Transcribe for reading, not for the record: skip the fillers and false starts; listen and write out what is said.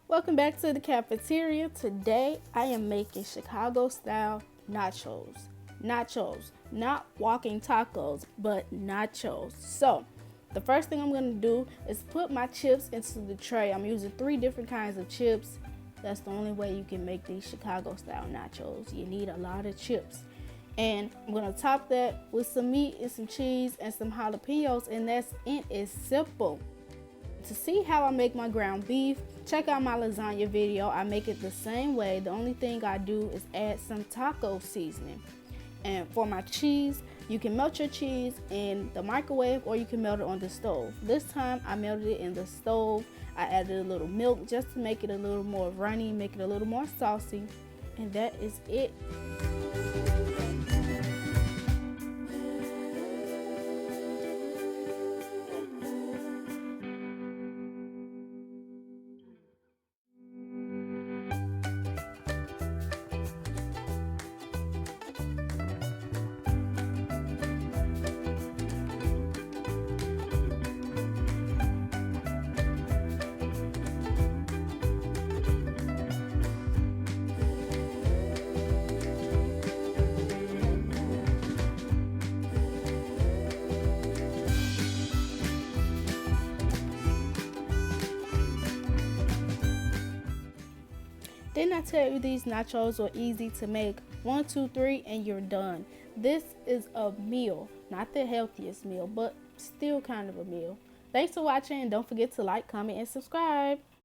Welcome back to the cafeteria. Today I am making Chicago style nachos. Nachos, not walking tacos, but nachos. So the first thing I'm going to do is put my chips into the tray. I'm using 3 different kinds of chips. That's the only way you can make these Chicago style nachos. You need a lot of chips. And I'm going to top that with some meat and some cheese and some jalapeños, and that's it. It's simple. To see how I make my ground beef, check out my lasagna video. I make it the same way. The only thing I do is add some taco seasoning. And for my cheese, you can melt your cheese in the microwave or you can melt it on the stove. This time I melted it in the stove. I added a little milk just to make it a little more runny, make it a little more saucy. And that is it. Didn't I tell you these nachos were easy to make? 1, 2, 3, and you're done. This is a meal, not the healthiest meal, but still kind of a meal. Thanks for watching, and don't forget to like, comment, and subscribe.